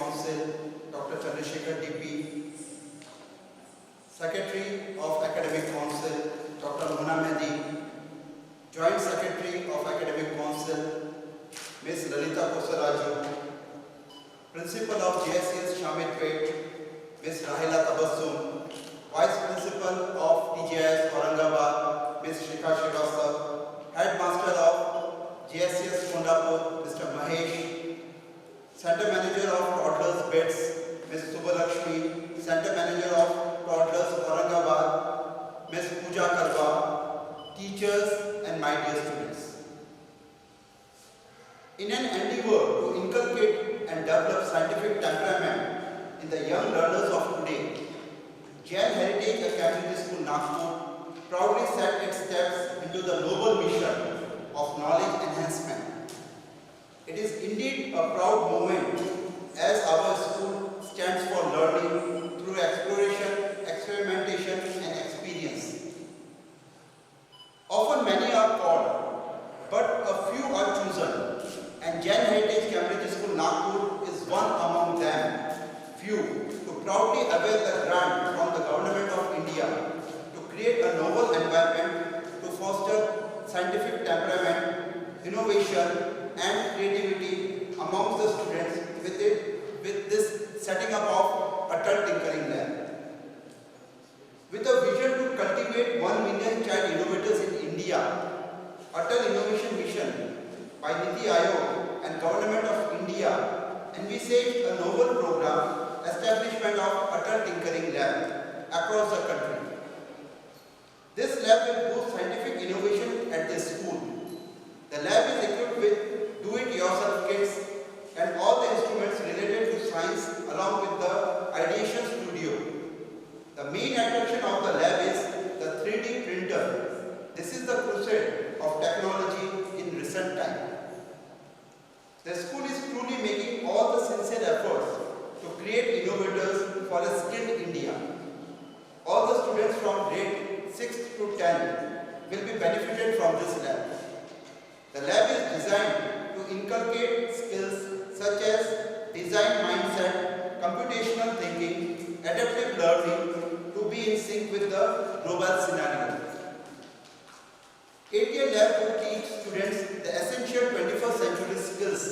Council, Dr. Chandrasekhar DP, Secretary of Academic Council, Dr. Mona Mehdi, Joint Secretary of Academic Council, Ms. Lalita Kosaraju, Principal of JSCS Shamirpet, Ms. Rahila Tabassum, Vice Principal of TJS Aurangabad, Ms. Shikha Srivastava, Headmaster of JSCS Kondapur, Mr. Mahesh, Center Manager of Toddlers Beds, Ms. Subbalakshmi, Center Manager of Toddlers Aurangabad, Ms. Pooja Karwa, teachers and my dear students. In an endeavor to inculcate and develop scientific temperament in the young learners of today, Jain Heritage Academy School Nagpur proudly set its steps into the noble mission of knowledge enhancement. It is indeed a proud moment as our school stands for learning through exploration, experimentation and experience. Often many are called, but a few are chosen, and Jain Heritage Cambridge School Nagpur is one among them, few, to proudly avail the grant from the Government of India to create a novel environment to foster scientific temperament, innovation and creativity amongst the students with this setting up of Atal Tinkering Lab. With a vision to cultivate 1 million child innovators in India, Atal Innovation Mission by Niti Aayog and Government of India envisaged a novel program, establishment of Atal Tinkering Lab across the country. This lab will boost scientific innovation at the school. The lab is equipped with do-it-yourself kits and all the instruments related to science along with the ideation studio. The main attraction of the lab is the 3D printer. This is the crusade of technology in recent time. The school is truly making all the sincere efforts to create innovators for a skilled India. All the students from grade 6 to 10 will be benefited from this lab. The lab is designed to inculcate skills such as design mindset, computational thinking, adaptive learning to be in sync with the global scenario. ATL lab will teach students the essential 21st century skills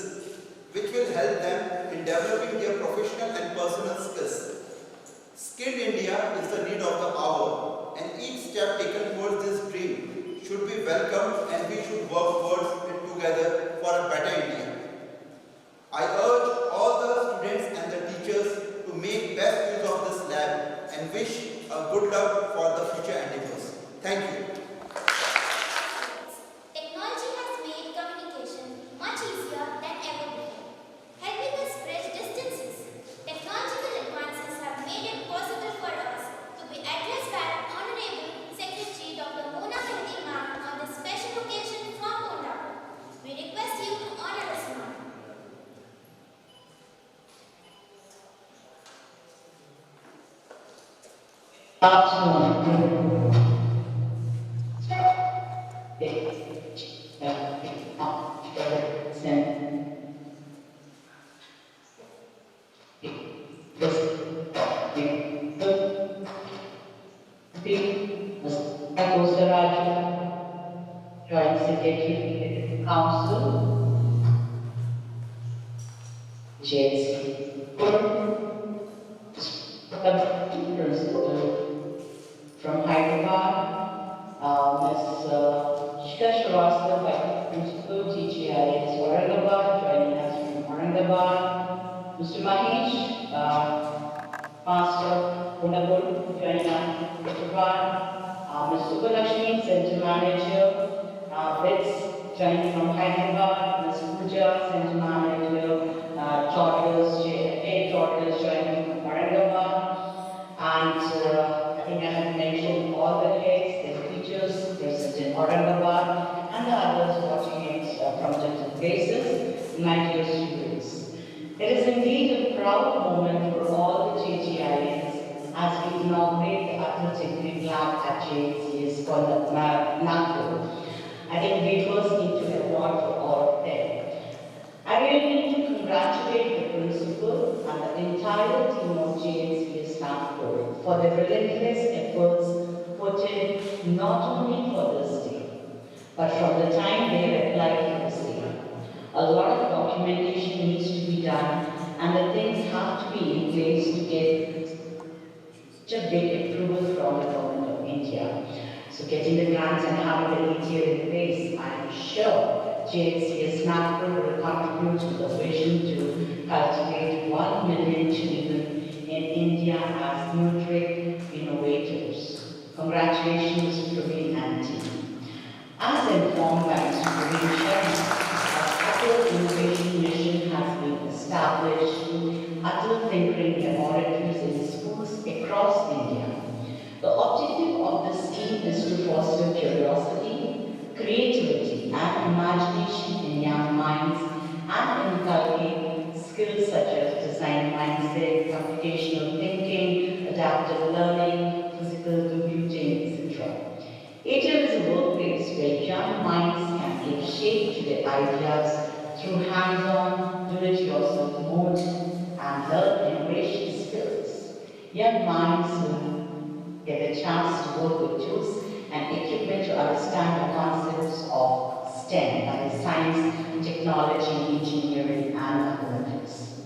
which will help them in developing their professional and personal skills. Skilled India is the need of the hour, and each step taken towards this dream should be welcomed and we should work towards it together for a better India. I urge all the students and the teachers to make best use of this lab and wish a good luck for the future endeavors. Thank you. Technology has made communication much easier than ever before, helping us bridge distances. Technological advances have made it possible for us to be addressed by Honorable Secretary Dr. Mona Mehdi ma'am on this special occasion from Kondapur. We request you to honor us, ma'am. Joint Secretary Council, JSC, from Hyderabad, Ms. Shikha Srivastava, Principal TGIS Aurangabad, joining us from Aurangabad, Mr. Mahesh, Master Kondapur, joining us from Hyderabad, Ms. Subbalakshmi, Center Manager, Bits, joining from Hyderabad, Ms. Pooja, Center Manager, Toddlers, joining from Aurangabad, and I think I have mentioned all the heads, the teachers present in Aurangabad, and the others watching it from different places, my dear students. It is indeed a proud moment for all the JGIs as we inaugurate the Atal Tinkering Lab at JSCS called Nagpur. I think we first need to award for all of them. I really need to congratulate the principal and the entire team of JNCS Nagpur for their relentless efforts put in not only for this day, but from the time they have applied for the same. A lot of documentation needs to be done, and the things have to be in place to get such a big approval from the government of India. So getting the grants and having the ATL in place, I am sure JNCS Nagpur will contribute to the vision to cultivate 1 million children in India as nutrient innovators. Congratulations, Praveen and team. As informed by Mr. Praveen Sharma, Atal Innovation Mission has been established through Atal Tinkering Laboratories in schools across India. The objective of this scheme is to foster curiosity, creativity, and imagination in young minds and inculcate skills such as design mindset, computational thinking, adaptive learning, physical computing, etc. ATL is a workplace where young minds can give shape to their ideas through hands-on, do-it-yourself mode and learn innovation skills. Young minds will get a chance to work with tools and equipment to understand the concepts of STEM, that is science, technology, engineering, and mathematics.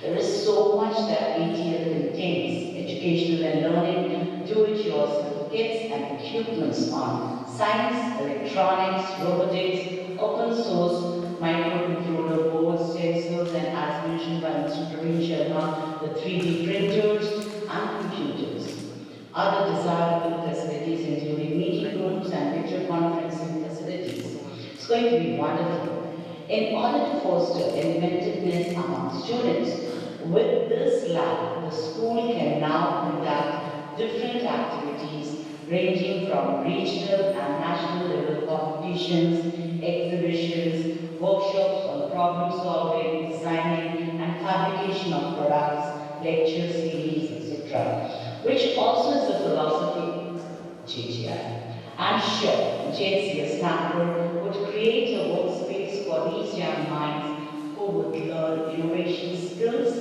There is so much that ATL contains: educational and learning, do-it-yourself kits and equipments on science, electronics, robotics, open source, microcontroller boards, sensors, and as mentioned by Mr. Praveen Sharma, the 3D printers and computers. Other desirable facilities including meeting rooms and video conferencing facilities. It's going to be wonderful. In order to foster inventiveness among students, with this lab, the school can now conduct different activities ranging from regional and national level competitions, exhibitions, workshops on problem solving, designing and fabrication of products, lecture series, etc., which also is the philosophy of GTI. I'm sure JNCS Nagpur would create a workspace for these young minds who would learn innovation skills,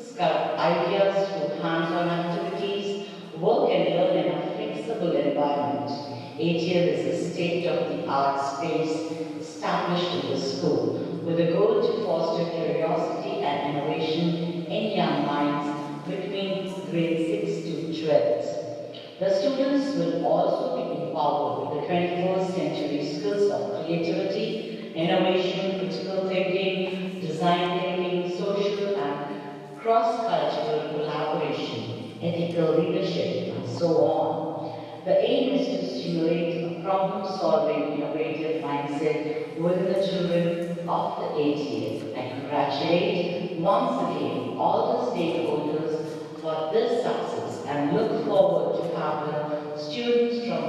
scout ideas through hands-on activities, work and learn in a flexible environment. ATL is a state-of-the-art space established in the school with a goal to foster curiosity and innovation in young minds between grade 6 to 12th. The students will also be empowered with the 21st century skills of creativity, innovation, critical thinking, design thinking, social and cross-cultural collaboration, ethical leadership, and so on. The aim is to stimulate a problem-solving, innovative mindset within the children of the ATL. I congratulate once again all the stakeholders for this success and look forward to have the students from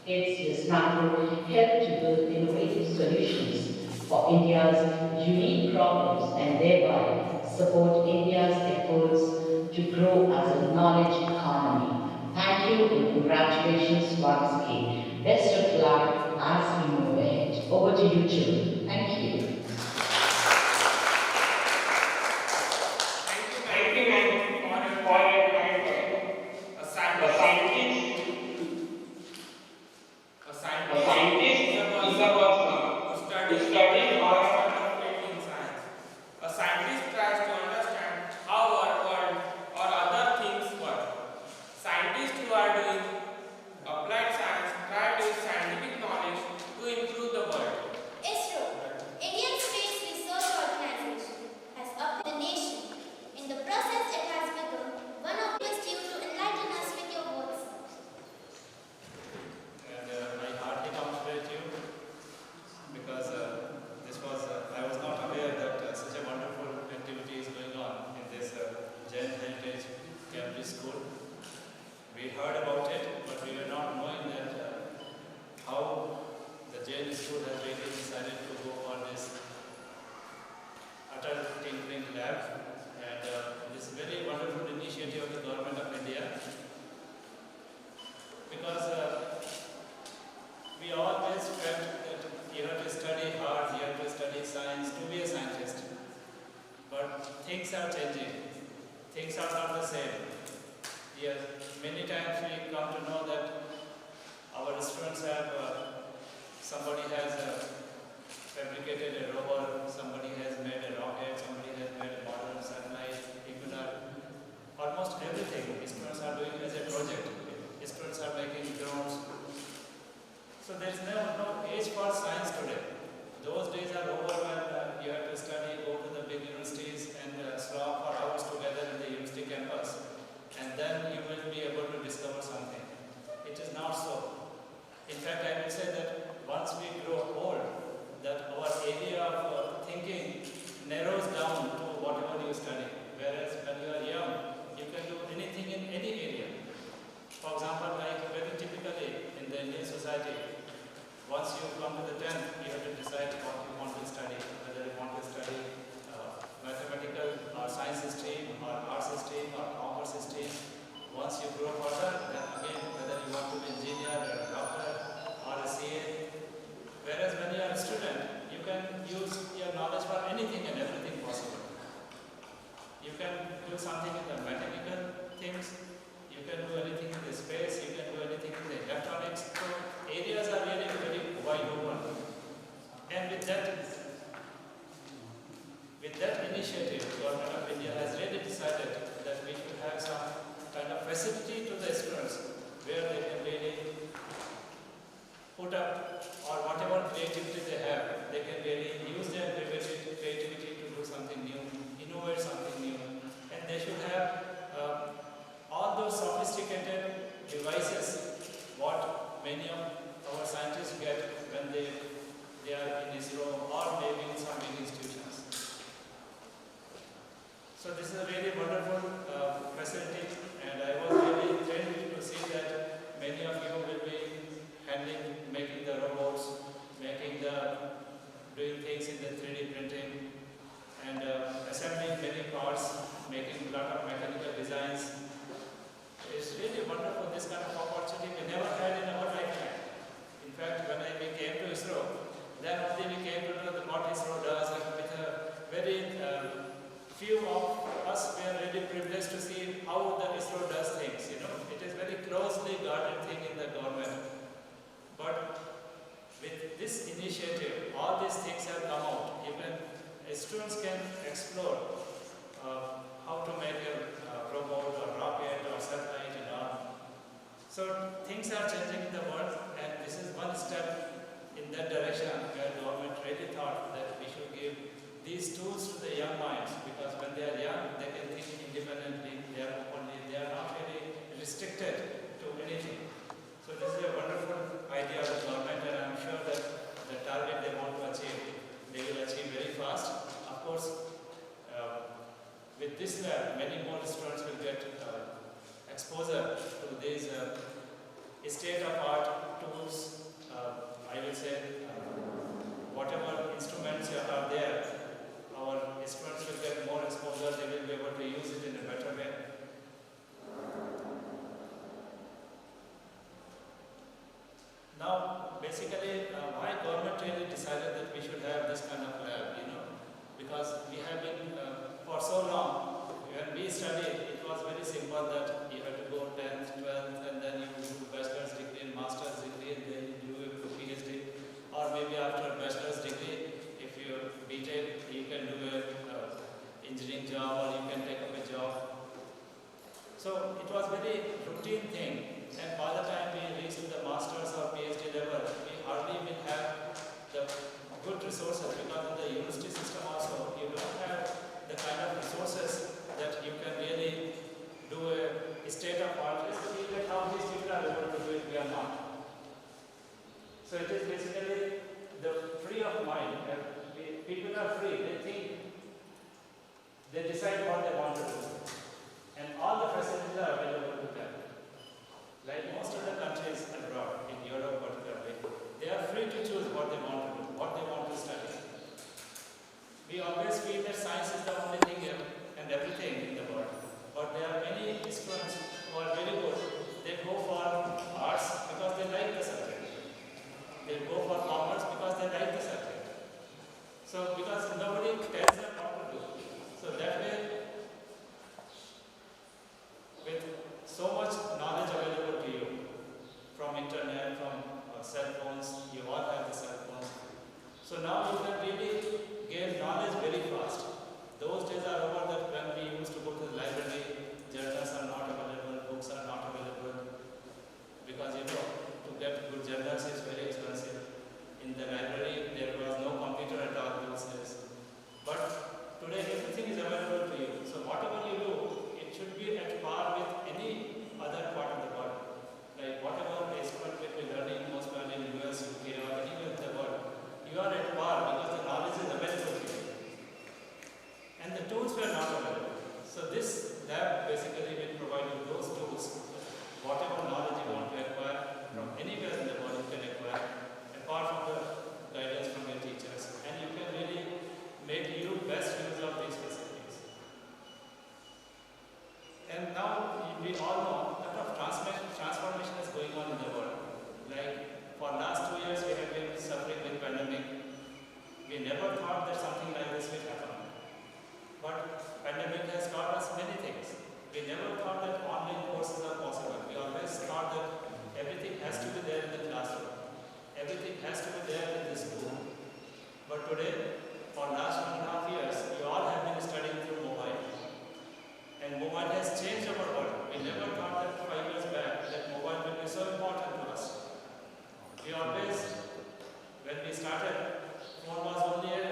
ATL Nagpur help to build innovative solutions for India's unique problems and thereby support India's efforts to grow as a knowledge economy. Thank you and congratulations once again. Best of luck as we move ahead. Over to you, children. Thank you. We heard about it, but we were not knowing that how the Jain school has really decided to go for this Atal Tinkering Lab, and this very wonderful initiative of the Government of India, because we always felt that you have to study hard, you have to study science to be a scientist, but things are changing. things are not the same. Yes, many times we come to know that our students have, somebody has fabricated a rover, somebody has made a rocket, somebody has made a modern satellite, people are, almost everything students are doing as a project. Students are making drones. So there is no age for science today. Those days are over when you have to study, go to the big universities and slog for hours together in the university campus. And then you will be able to discover something. It is not so. In fact, I would say that once we grow old, that our area of thinking narrows down to whatever you study. Whereas when you are young, you can do anything in any area. For example, like very typically in the Indian society, once you come to the 10th, you have to decide what you want to study, whether you want to study mathematical or science stream or arts stream or commerce stream. Once you grow further, then again, whether you want to be engineer or a doctor or a CA. Whereas when you are a student, you can use your knowledge for anything and everything possible. You can do something in the mechanical things, you can do anything in the space, you can do anything in the electronics. So areas are really very wide open. And with that initiative, the Government of India has really decided that we should have some kind of facility to the students where they can really put up, or whatever creativity they have, they can really use their creativity to do something new, innovate something new. And they should have all those sophisticated devices what many of our scientists get when they are in ISRO or maybe in some big institutions. So this is a really wonderful facility, and I was really thrilled to see that many of you will be handling, making the robots, doing things in the 3D printing, and assembling many parts, making a lot of mechanical designs. It's really wonderful, this kind of opportunity we never had in our lifetime. In fact, when we came to ISRO, then only we came to know what ISRO does, and with a very few of us were really privileged to see how the ISRO does things. You know, it is very closely guarded thing in the government. But with this initiative, all these things have come out. Even students can explore how to make a robot or rocket or satellite and all. So things are changing in the world, and this is one step in that direction where government really thought that we should give these tools to the young minds, because when they are young, they can think independently. They are not really restricted to anything. So this is a wonderful idea of the government, and I am sure that the target they want to achieve, they will achieve very fast. Of course, with this lab, many more students will get exposure to these state-of-art tools. I will say, whatever instruments are there, our students will get more exposure, they will be able to use it in a better way. Now, basically, why government really decided that we should have this kind of lab, because we have been, for so long, when we studied, it was very simple that you have to go 10th, 12th, and then you do bachelor's degree and master's degree, and then you do a PhD, or maybe after bachelor's degree, if you BTech, you can do a engineering job, or you can take up a job. So it was very routine thing, and by the time we reached the master's or PhD level, we hardly even have the good resources, because in the university system also, you don't have the kind of resources that you can really do a state-of-art. Let's see that how these people are able to do it, we are not. So it is basically the free of mind. People are free, they think, they decide what they want to do. And all the facilities are available to them. Like most of the countries abroad, in Europe particularly, they are free to choose what they want to do, what they want to study. We always feel that science is the only thing and everything in the world. But there are many students who are very good. They go for arts because they like the subject. They go for commerce because they like the subject. So because nobody tells them what to do. So that way, anywhere in the world you can acquire, apart from the guidance from your teachers, and you can really make you best use of these facilities. And now we all know a lot of transformation is going on in the world. Like for last 2 years we have been suffering with pandemic. We never thought that something like this would happen. But pandemic has taught us many things. We never thought that online courses are possible. We always thought that everything has to be there in the classroom. Everything has to be there in the school. But today, for last 1.5 years, we all have been studying through mobile. And mobile has changed our world. We never thought that 5 years back that mobile will be so important to us. We always, when we started, phone was only a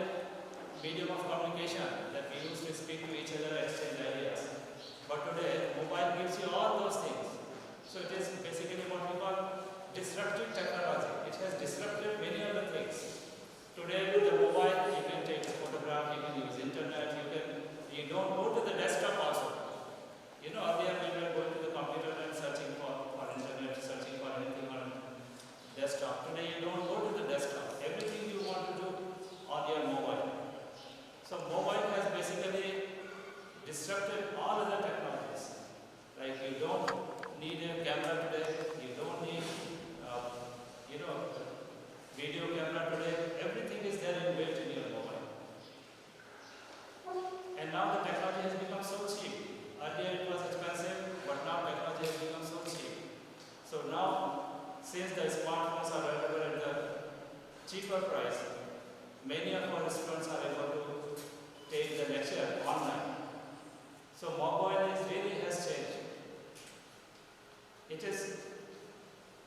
medium of communication that we used to speak to each other, exchange ideas. But today, mobile gives you all those things. So it is basically what we call disruptive technology. It has disrupted many other things. Today with the mobile, you can take a photograph, you can use internet, you don't go to the desktop also. You know, earlier we were going to the computer and searching for internet, searching for anything on desktop. Today you don't go to the desktop. Everything you want to do on your mobile. So mobile has basically disrupted all other technologies. Like you don't need a camera today, you don't need video camera today. Everything is there inbuilt in your mobile. And now the technology has become so cheap. Earlier it was expensive, but now technology has become so cheap. So now, since the smartphones are available at the cheaper price, many of our students are able to take the lecture online. So mobile really has changed. It is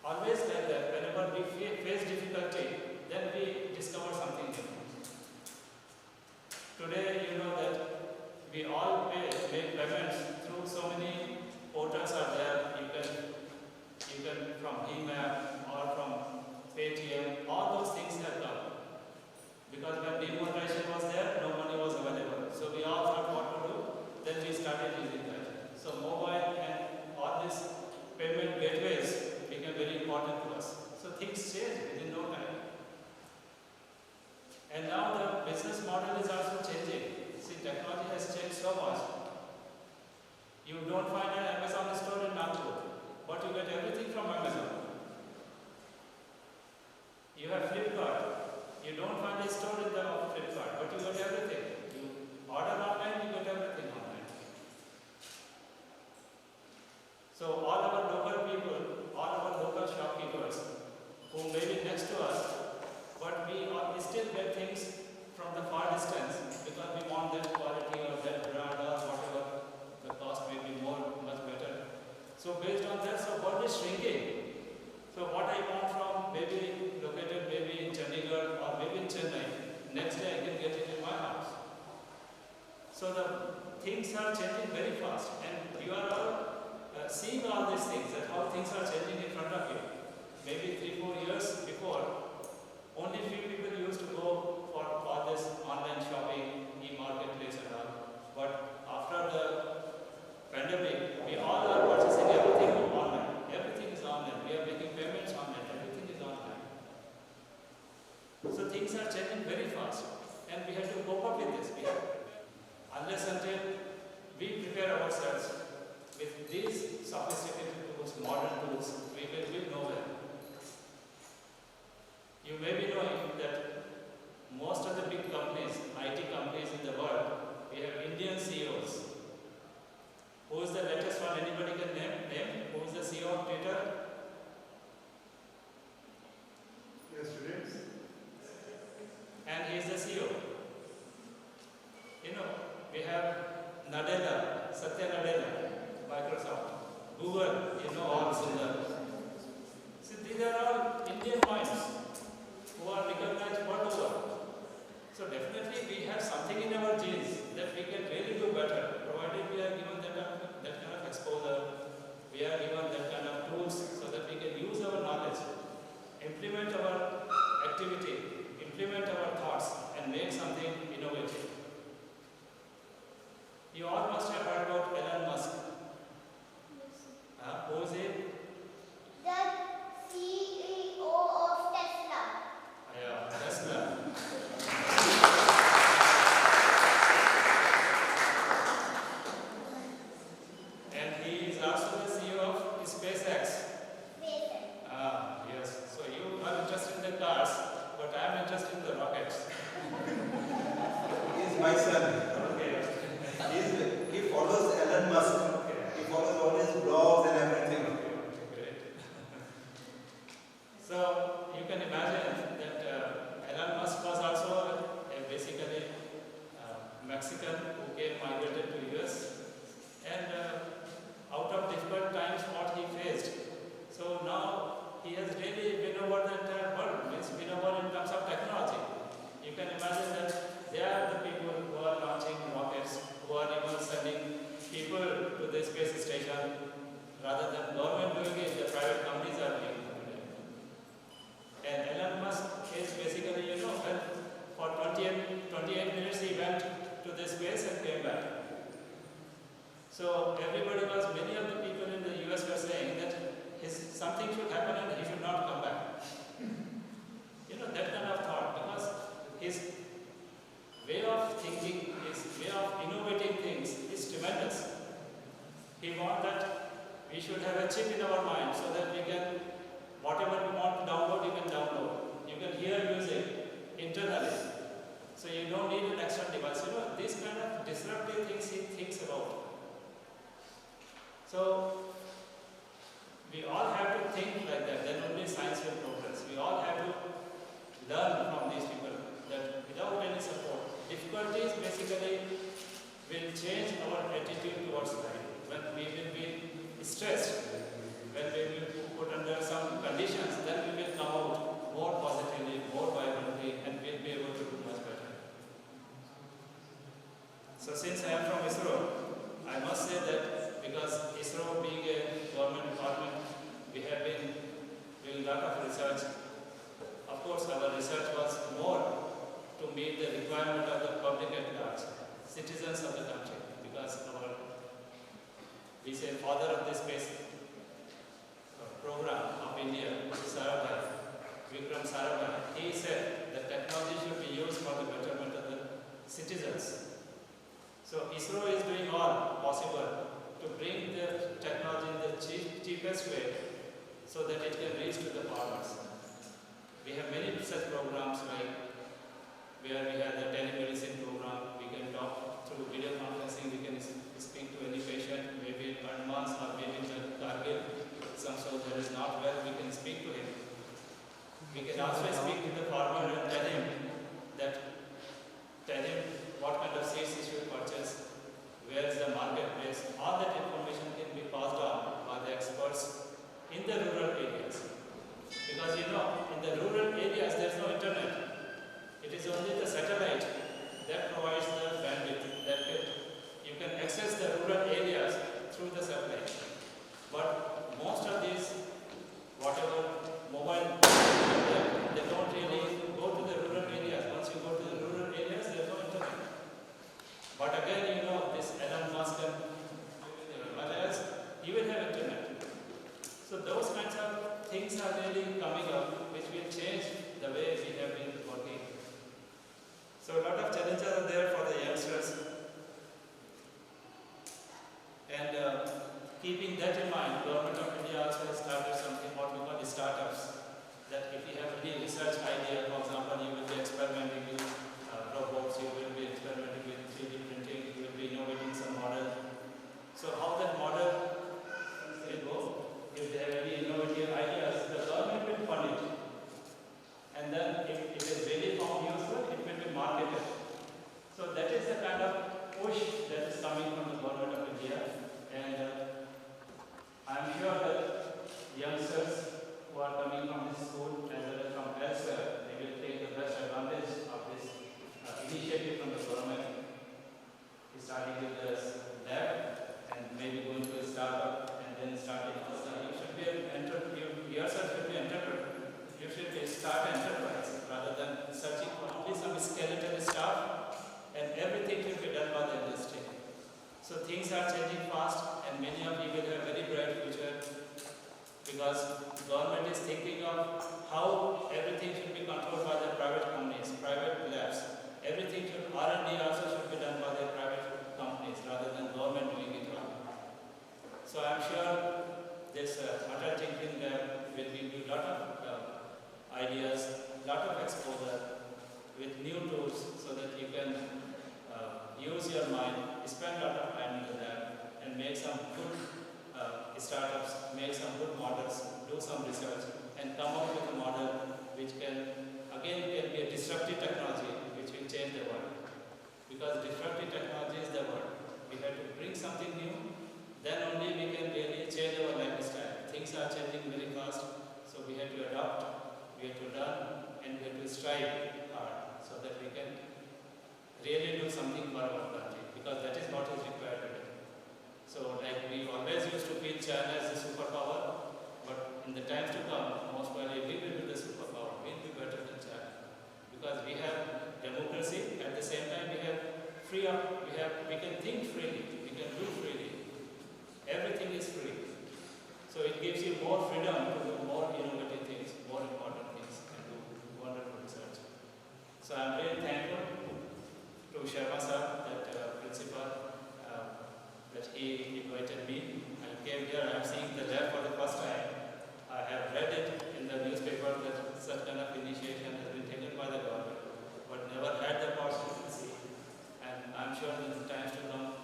always like that. Whenever we face difficulty, then we discover something new. Today, you know that we all make payments through so many portals are there. You can from eMap or from ATL, all those things have come. Because when demonetization was there, no money was available. So we all thought what to do. Then we started using that. So mobile and all these payment gateways became very important to us. So things change within no time. And now the business model is also changing. See, technology has changed so much. You don't find an Amazon store in Nagpur, but you get everything from Amazon. You have Flipkart. You don't find a store in the Flipkart, but you get everything. You order online, you get everything online. So all our local people, all our local shopkeepers, who may be next to us, but we still get things from the far distance because we want that quality or that brand or whatever. The cost may be much better. So based on that, so world is shrinking. So what I want from maybe located maybe in Chandigarh or maybe in Chennai, next day I can get it in my house. So the things are changing very fast, and you are all seeing all these things, that how things are changing in front of you. Maybe 3-4 years before, only few people used to go for all this online shopping, e-marketplace and all. But after the pandemic, we all are purchasing everything online. Everything is online. We are making payments online. Everything is online. So things are changing very fast, and we have to cope up with this. Unless until we prepare ourselves with these sophisticated tools, modern tools, we will be nowhere. You may be knowing that most of the big companies, IT companies in the world, we have Indian CEOs. Who is the latest one? Anybody can name? Who is the CEO of Twitter? Yes, students. And he is the CEO. You know, we have Nadella, Satya Nadella, Microsoft, Google, you know all Sundar. See, these are all Indian minds who are recognized world over. So definitely we have something in our genes that we can really do better, provided we are given that kind of exposure, we are given that kind of tools so rather than government doing it, the private companies are doing it today. And Elon Musk is basically, when for 28 minutes he went to this space and came back. So many of the people in the US were saying that something should happen and he should not come back. That kind of thought, because his way of thinking, his way of innovating things is tremendous. He wants that we should have a chip in our mind so that we can, whatever we want to download, you can download. You can hear music internally. So you don't need an external device. These kind of disruptive things he thinks about. So we all have to think like that, then only science will progress. We all have to learn from these people that without any support, difficulties basically will change our attitude towards life. When we will be stressed, when we will be put under some conditions, then we will come out more positively, more vibrantly, and we'll be able to do much better. So since I am from ISRO, I must say that because ISRO being a government department, we have been doing a lot of research. Of course, our research was more to meet the requirement of the public at large, citizens of the country, because we say father of the space program of India, Vikram Sarabhai, he said that technology should be used for the betterment of the citizens. So ISRO is doing all possible to bring the technology in the cheapest way so that it can reach to the farmers. We have many such programs like where we have the telemedicine program. We can talk through video conferencing. We can speak to any patient, maybe in Andaman or maybe in Kargil. Some soldier is not well, we can speak to him. We can also speak to the farmer and tell him what kind of seeds he should purchase, where is the marketplace. All that information can be passed on by the experts in the rural areas. Because in the rural areas there is no internet. It is only the satellite that provides the bandwidth, that you can access the rural areas through the satellite. But most of these, whatever mobile, they don't really go to the rural areas. Once you go to the rural areas, there is no internet. But again, this Elon Musk and Himalayas, you will have internet. So those kinds of things are really coming up, which will change the way we have been working. So a lot of challenges are there for the youngsters. And keeping that in mind, Government of India also has started something what we call startups. That if you have any research idea, for example, you will be experimenting with robots, you will be experimenting with 3D printing, you will be innovating some model. So how that model will go? If they have any innovative ideas, the government will fund it. And then if it is really found useful, it will be marketed. So that is the kind of push that is coming from the Government of India. And I am sure that youngsters who are coming from this school as well as from elsewhere, they will take the best advantage of this initiative from the government. Starting with the lab and maybe going to a startup and then starting. You should be yourself should be an entrepreneur. You should start an enterprise rather than searching for only some skeleton staff, and everything should be done by the industry. So things are changing fast, and many of you will have very bright future because government is thinking of how everything should be controlled by the private companies, private labs. Everything should, R&D also should be done by the private companies rather than government doing it all. So I'm sure this Atal Tinkering Lab will give you a lot of ideas, lot of exposure with new tools so that you can use your mind, spend a lot of time in the lab and make some good startups, make some good models, do some research and come up with a model which can be a disruptive technology which will change the world. Because disruptive technology is the world. We have to bring something new, then only we can really change our lifestyle. Things are changing very fast, so we have to adapt, we have to learn, and we have to strive hard so that we can really do something for our country, because that is what is required today. So like we always used to feel China as a superpower, but in the times to come, most probably we will be the superpower. We will be better than China because we have democracy. At the same time, we have we can think freely, we can do freely. Everything is free. So it gives you more freedom to do more innovative things, more important things, and do wonderful research. So I'm really thankful to Sharma sir, that principal, that he invited me. I came here, I'm seeing the lab for the first time. I have read it in the newspaper that such kind of initiation has been taken by the government, but never had the opportunity to see. And I'm sure in the times to come,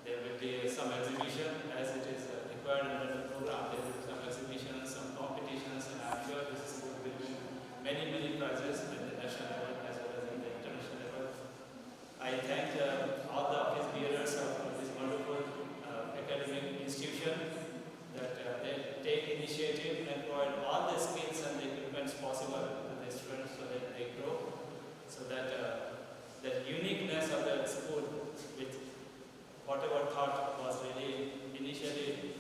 there will be some exhibition as it is required under the program. There will be some exhibitions, some competitions, and I'm sure this school will win many, many prizes at the national level as well as at the international level. I thank all the office bearers of this wonderful academic institution that they take initiative and provide all the skills and the equipment possible to the students so that they grow, so that that uniqueness of the school with whatever thought was really initially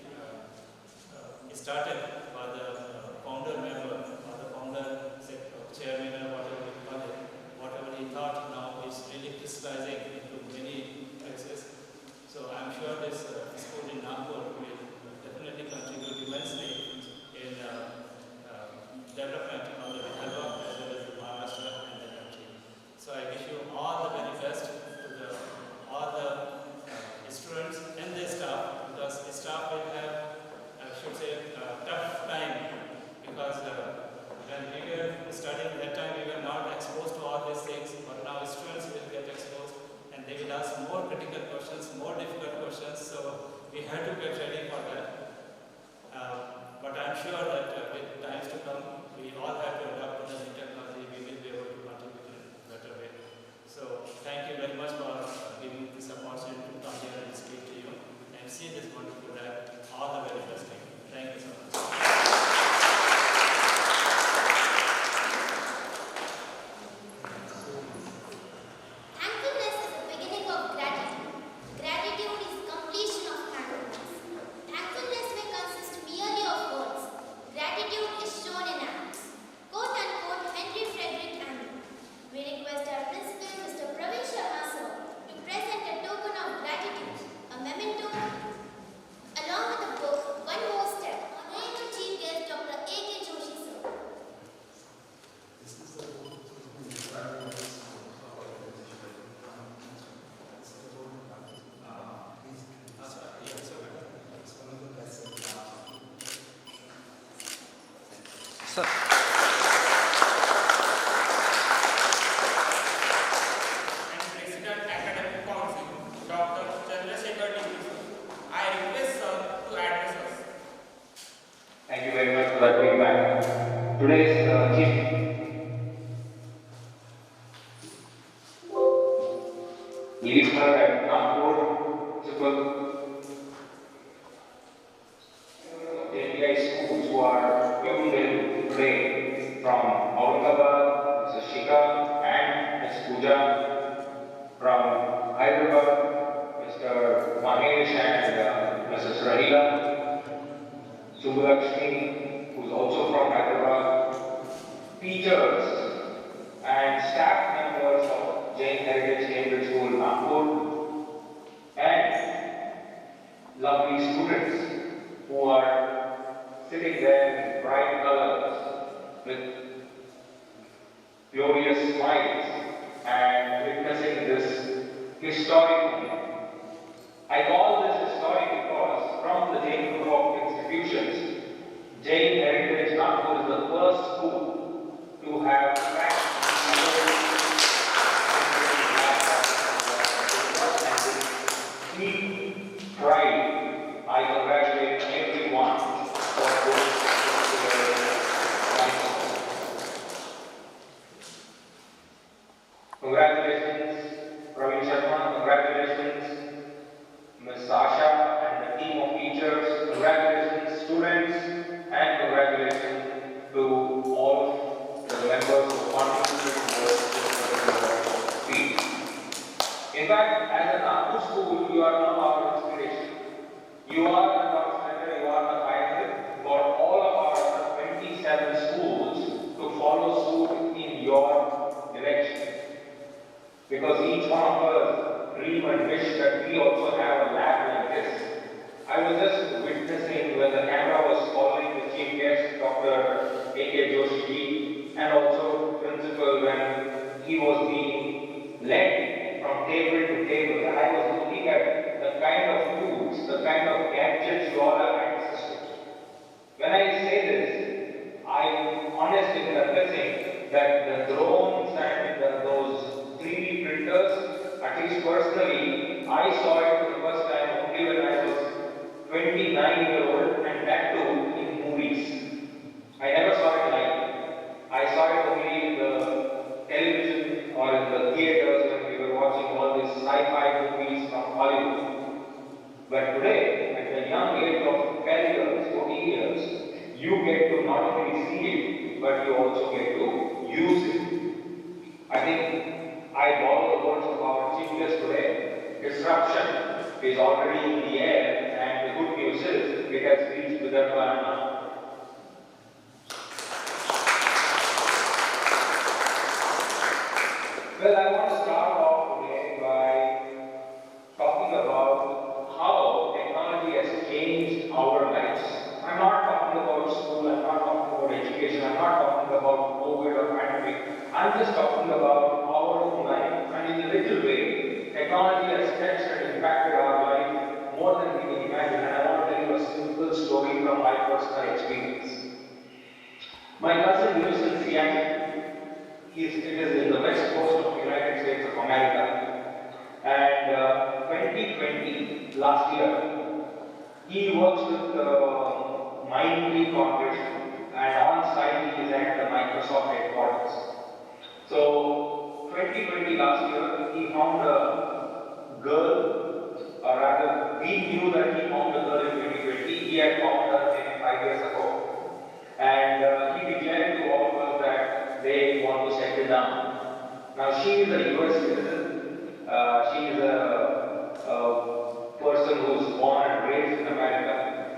started by the founder member or the founder chairman or whatever you call it, whatever he thought now is really crystallizing into many places. So I'm sure this school in Nagpur will definitely contribute immensely in development of the Vidarbha as well as the Maharashtra and the country. So I wish you all the very best to all the students and the staff, because the staff will have, I should say, a tough time, because when we were studying that time, we were not exposed to all these things, but now students will get exposed and they will ask more critical questions, more difficult questions, so we have to get ready for that. But I'm sure that with times to come, we all have to adapt to the new technology, we will be able to contribute in a better way. So thank you very much for giving this opportunity to come here and speak to you and see this wonderful lab. All the very best. Thank you so much. Thankfulness is the beginning of gratitude. Gratitude is completion of thankfulness. Thankfulness may consist merely of words. Gratitude is shown in acts. Quote unquote Henry Frederick Andrew. We request our principal, Mr. Praveen Sharma sir, to present a token of gratitude, a memento, along with the book One More Step. Honorable Chief Guest Dr. A.K. Joshi sir. And President Academic Council, Dr. Chandrasekhar Devi. I request sir to address us. Thank you very much for that feedback. Today's chief leader at Nagpur, principal of the ATL schools who are tuned in today from Aurangabad, Mrs. Shika and Ms. Pooja, from Hyderabad, Mr. Mahesh and Mrs. Rahila, Subulakshmi, who is also from Hyderabad, teachers and staff members of Jain Heritage Cambridge School, Nagpur, and lovely students who are sitting there in bright colors with glorious smiles and witnessing this historic moment. I call this historic because from the Jain group of institutions, Jain Heritage Nagpur is the first school to have cracked deep pride. I congratulate everyone for this. Congratulations, Praveen Sharma. Congratulations, Ms. Sasha and the team of teachers. Congratulations, students, and congratulations to all the members who contributed towards this speech. In fact, as a Nagpur school, you are not our inspiration. You are an outstander, you because each one of us dream and wish that we also have a lab like this. I was just witnessing when the camera was following the chief guest, Dr. Joshi, and also principal when he was being led from table to table. And I was looking at the kind of tools, the kind of gadgets you all have access to. When I say this, I'm honestly confessing that the drones and those 3D printers, at least personally, I saw it for the first time only when I was 29-year-old, and that too in movies. I never saw it live. I saw it only in the television or in the theaters when we were watching all these sci-fi movies from Hollywood. But today, at the young age of 10 years, 14 years, you get to not only see it, but you also get to use it. I think I borrow the words of our chief guest today. Disruption is already in the air, and the good news is it has reached Vidarbha now. Well, I want to start off today by talking about how technology has changed our lives. I'm not talking about school, I'm not talking about education, I'm not talking about COVID or pandemic. I'm just talking about our own life. And in a little way, technology has touched and impacted our life more than we can imagine. And I want to tell you a simple story from my personal experience. My cousin lives in Seattle. It is in the west coast of the United States of America. And 2020, last year, he works with the Mindtree Corporation, and on site he is at the Microsoft headquarters. So 2020 last year, he found a girl, or rather, we knew that he found a girl in 2020. He had found her maybe 5 years ago. And he declared to all of us that they want to settle down. Now, she is a US citizen. She is a person who was born and raised in America.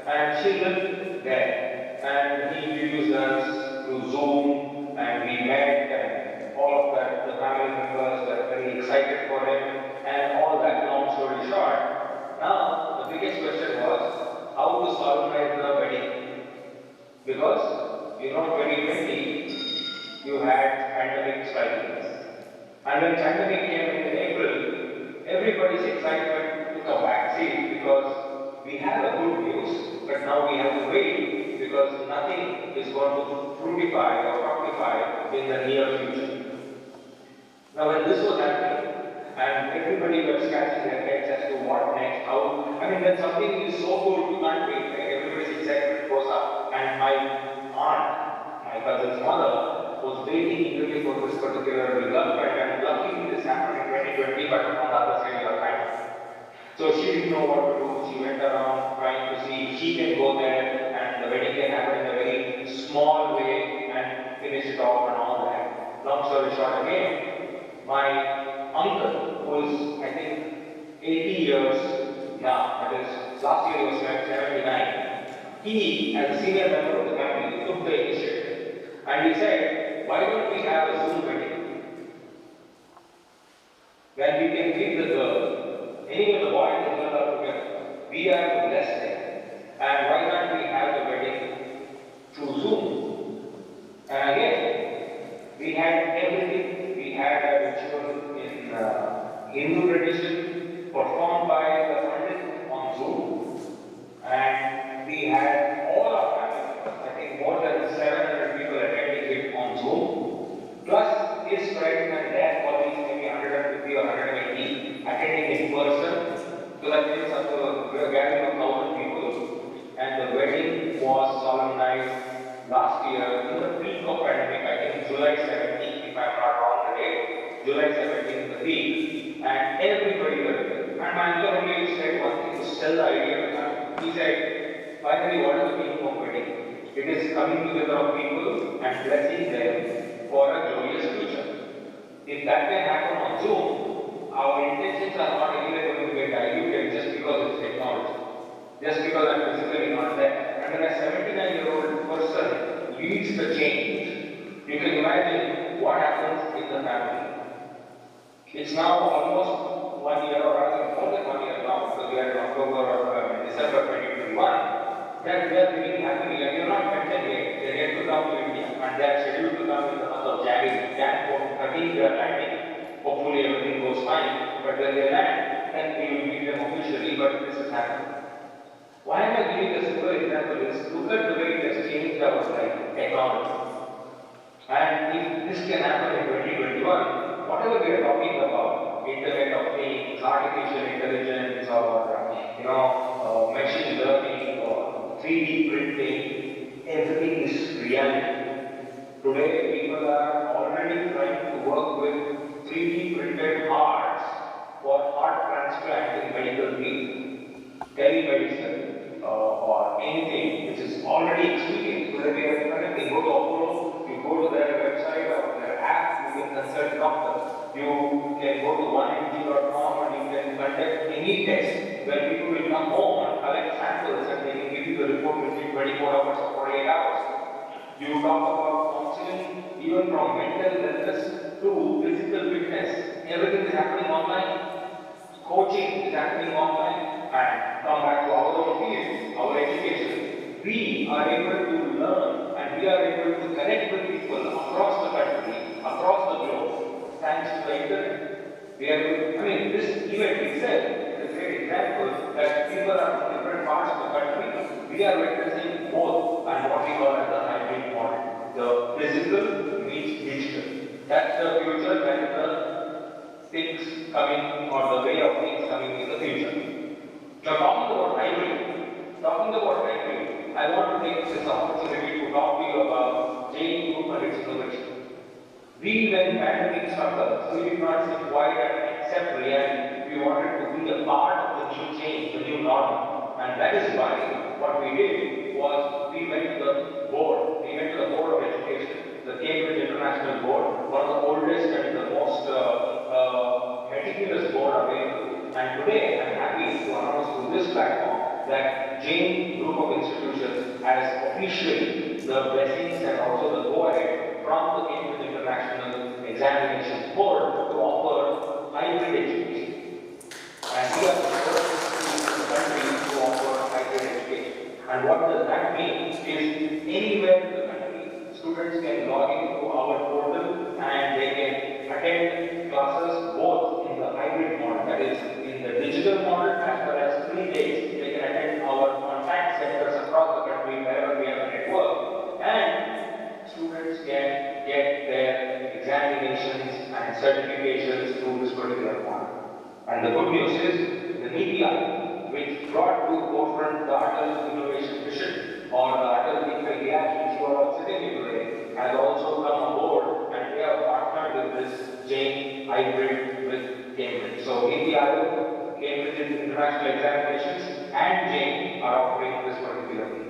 And she lived there. And he introduced us through Zoom, and we met, and all of that. The family members were very excited for him, and all that. Long story short, now the biggest question was how to solemnize the wedding. Because, 2020, you had pandemic striking us. And when pandemic came in April, everybody's excitement took a backseat because we have a good news, but now we have to wait because nothing is going to fructify or fructify in the near future. Now when this was happening, and everybody was scratching their heads as to what next, how, when something is so good, you can't wait, right? Everybody's excitement goes up. And my aunt, my cousin's mother, was waiting eagerly for this particular development, and luckily this happened in 2020, but on the other side of the time. So she didn't know what to do. She went around trying to see if she can go there, and the wedding can happen in a very small way and finish it off and all that. Long story short, again, my uncle, who is, I think, 80 years now, that is, last year he was 79, he, as a senior member of the family, took the initiative. And he said, why don't we have a Zoom wedding? When we can meet the girl, anyway the boy and the girl are together. We are to bless them. And why can't we have the wedding through Zoom? And again, we had everything. We had a ritual in Hindu tradition performed by the Pandit on Zoom. And we had all our family, I think more than 700 people attending it on Zoom, plus his friends and their colleagues, maybe 150 or 180, attending in person. So that means up to a gathering of 1,000 people. And the wedding was solemnized last year in the peak of pandemic, I think July 17th, if I'm not wrong the date. July 17th, the peak. And everybody was there. And my uncle only said one thing to sell the idea of that. He said, finally, what is the meaning of wedding? It is coming together of people and blessing them for a glorious future. If that can happen on Zoom, our intentions are not anyway going to get diluted just because it's technology. Just because I'm physically not there. And when a 79-year-old person leads the change, you can imagine what happens in the family. It's now almost 1 year, or rather more than 1 year now, because we are in October or December 2021, that we are really happy, and we are not mentioned yet. They are yet to come to India, and they are scheduled to come in the month of January. Jan 13, they are landing. Hopefully everything goes fine, but when they land, then we will meet them officially, but this has happened. Why am I giving a simple example is, look at the way it has changed our life, technology. And if this can happen in 2021, whatever we are talking about, Internet of Things, artificial intelligence, or machine learning, or 3D printing, everything is reality. Today, people are already trying to work with 3D printed hearts for heart transplant in medical field, telemedicine, or anything which is already experienced. Today, we are connecting. Go to Apollo, you go to their website or their app, you can consult doctors. You can go to 1mg.com and you can conduct any test where people will come home and collect samples and they can give you the report within 24 hours or 48 hours. You talk about counseling, even from mental wellness to physical fitness. Everything is happening online. Coaching is happening online. And come back to our own field, our education. We are able to learn and we are able to connect with people across the country, across the globe, thanks to the internet. This event itself is a great example that people are from different parts of the country. We are witnessing both and what we call as the hybrid model. The physical meets digital. That's the future, that's the things coming, or the way of things coming in the future. Now talking about hybrid, I want to take this opportunity to talk to you about Jain Group and its innovation. We, when pandemic struck us, we did not sit quiet and accept reality. We wanted to be a part of the new change, the new normal. And that is why what we did was we went to the board. We went to the Board of Education, the Cambridge International Board, one of the oldest and the most meticulous board available. And today I am happy to announce through this platform that Jain Group of Institutions has officially the blessings and also the go-ahead from the Cambridge International Examinations Board to offer hybrid education. And we are the first in the country to offer hybrid education. And what does that mean is anywhere in the country, students can log into our portal and they can attend classes both in the hybrid model, that is in the digital model, as well as 3 days. They can attend our contact centers across the country wherever we have a network. And students can get their examinations and certifications through this particular model. And the good news is the media, which brought to the forefront the Atal Innovation Mission or the Atal Inauguration, which you are all sitting in today, has also come aboard and they have partnered with this Jain hybrid with Cambridge. So in the IO, Cambridge International Examinations and Jain are offering this particular thing.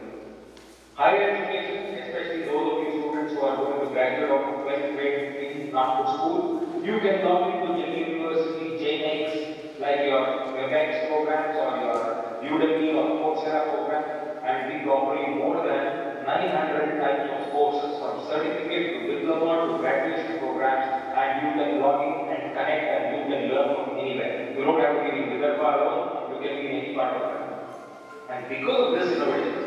Higher education, especially those of you students who are going to graduate or well-trained in Nagpur school, you can log into Jain University, JNX, like your WebEx programs or your Udemy or Coursera program, and we offer you more than 900 types of courses from certificate to diploma to graduation programs, and you can log in and connect and you can learn from anywhere. You don't have to be in Vidarbha alone, you can be in any part of the country. And because of this innovation,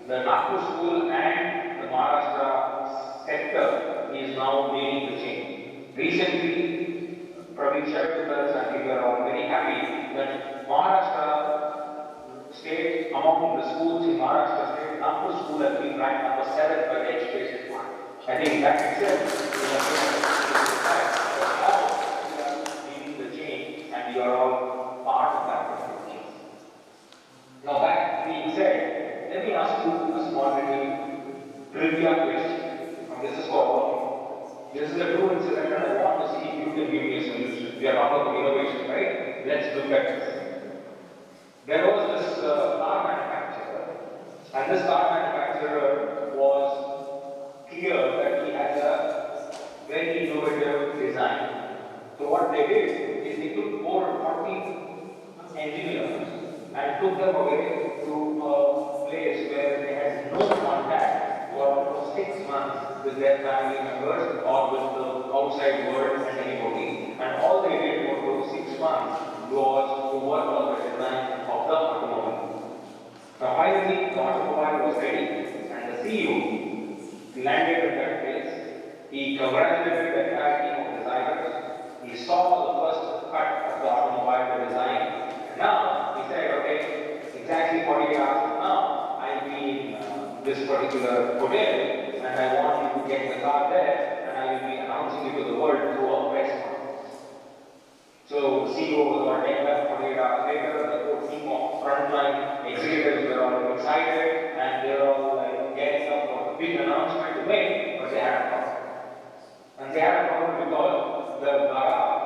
the Nagpur school and the Maharashtra sector is now leading the change. Recently, Praveen shared with us and we were all very happy that Maharashtra state, among the schools in Maharashtra state, Nagpur school has been ranked number 7 by the education part. I think that itself is a fact that now we are leading the change and we are all part of that. Now that being said, let me ask you a small little trivia question. And this is for all. This is a true incident and I want to see if you can give me a solution. We are talking about innovation, right? Let's look at this. There was this car manufacturer, and this car manufacturer was clear that he has a very innovative design. So what they did is they took over 40 engineers and took them away to a place where they had no contact for 6 months with their family members or with the outside world and months was to work on the design of the automobile. Now finally the automobile was ready and the CEO landed at that place. He congratulated the entire team of designers. He saw the first cut of the automobile design. And now he said, okay, exactly 48 hours from now, I'll be in this particular hotel and I want you to get the car there and I will be announcing it to the world through a press conference. So the CEO was all taken up 48 hours later, the whole team of frontline executives were all excited and they were all like getting up for a big announcement to make, but they had a problem. And they had a problem because the garage,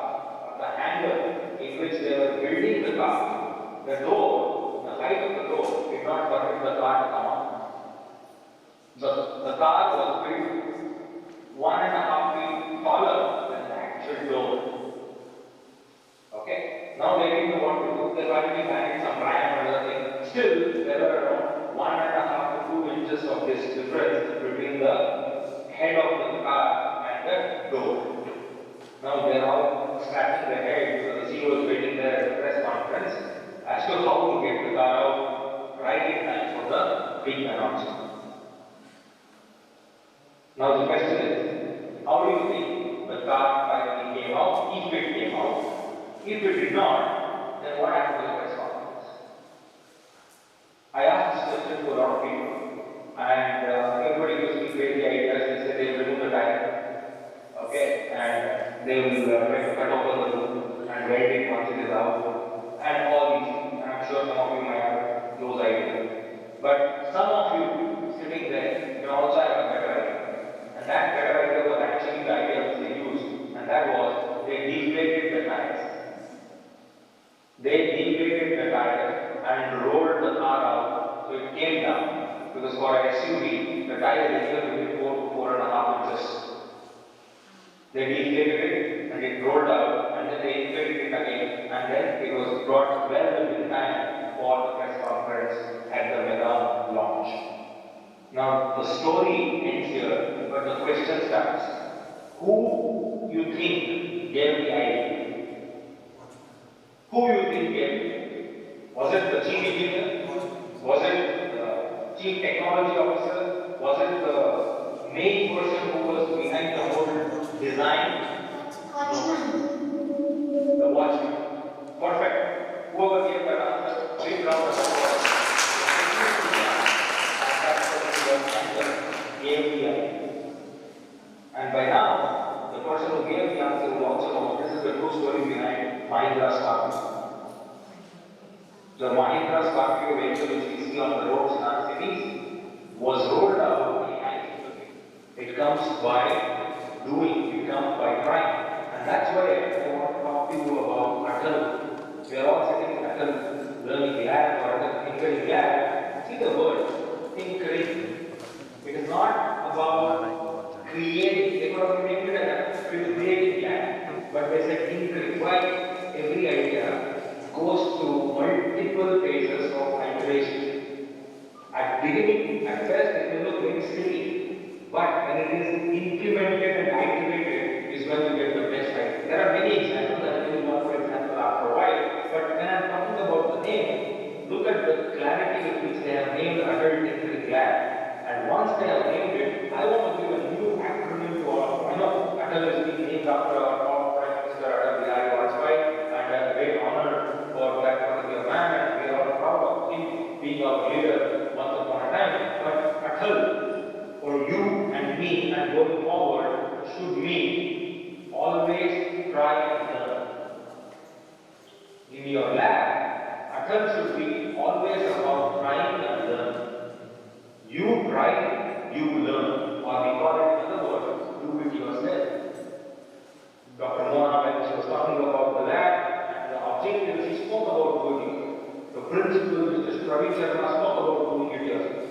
the hangar in which they were building the car, the door, the height of the door did not permit the car to come out. The car was built 1.5 feet taller than the actual door. Okay? Now they didn't know what to do. They finally managed some ramp and other thing. Still, there were around 1.5 to 2 inches of this difference between the head of the car and the door. Now they are all scratching their head because the CEO is waiting there at the press conference as to how to get the car out right in time for the big announcement. Now the question is, how do you think the car finally came out, if it came out? If it did not, then what happened to the press conference? I asked this question to a lot of people, and everybody gives me crazy ideas. They say they will remove the tire, okay, and they will try to cut open the roof and weld it once it is out, and all these things. And I'm sure some of you might have those ideas. But some of you sitting there may also have a better idea. And that better idea was actually the idea which they used, and that was they deflated the tires. They deflated the tire and rolled the car out so it came down. Because for an SUV, the tire is anywhere between 4 to 4.5 inches. They deflated it and it rolled out, and then they inflated it again, and then it was brought well within time for the press conference at the mega launch. Now the story ends here, but the question starts. Who you think gave the idea? Who you think gave it? Was it the chief engineer? Was it the chief technology officer? Was it the main person who was behind the whole design? The watchman. Perfect. Whoever gave that answer, big round of applause. Gave the answer. And by now, the person who gave the answer will also know this is the true story behind Mahindra Scorpio. The Mahindra Scorpio vehicle which we see on the roads in our cities was rolled out by hand. It comes by doing, it comes by trying. And that's why I want to talk to you about Atal. We are all sitting in Atal learning lab or Atal tinkering lab. See the word, tinkering. It is not about creating. They could have named it as a creating lab, but they said tinkering. Why? Every idea goes through multiple phases of iteration. At beginning, at first, it may look very silly, but when it is implemented and iterated, is when you get the best idea. There are many examples. I will not, for example, after a while. But when I'm talking about the name, look at the clarity with which they have named Atal Tinkering Lab. And once they have named it, I want to give a new acronym to all. I know Atal is being named after our top Prime Minister Atal and a great honor for that particular man, and we are all proud of him being our leader once upon a time. But Atal, for you and me and going forward, should mean always try and learn. In your lab, Atal should be always about trying and learning. You try, you learn, or we call it in other words, do it yourself. Dr. Mona, when she was talking about the lab and the objectives, she spoke about doing it. The principles, Mr. Praveen Sharma spoke about doing it yourself.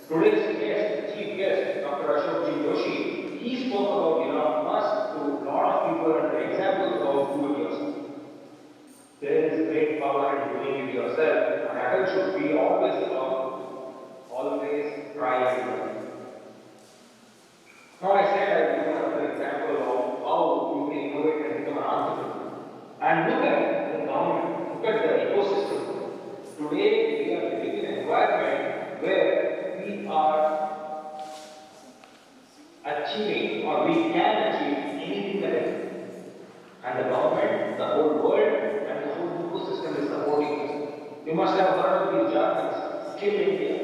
Today's guest, the chief guest, Dr. Joshi, he spoke about Elon Musk to a lot of people and the examples of do it yourself. There is great power in doing it yourself, and Atal should be always about always try and learn. Now I said I will give another example of how you can innovate and become an entrepreneur. And look at Skill India.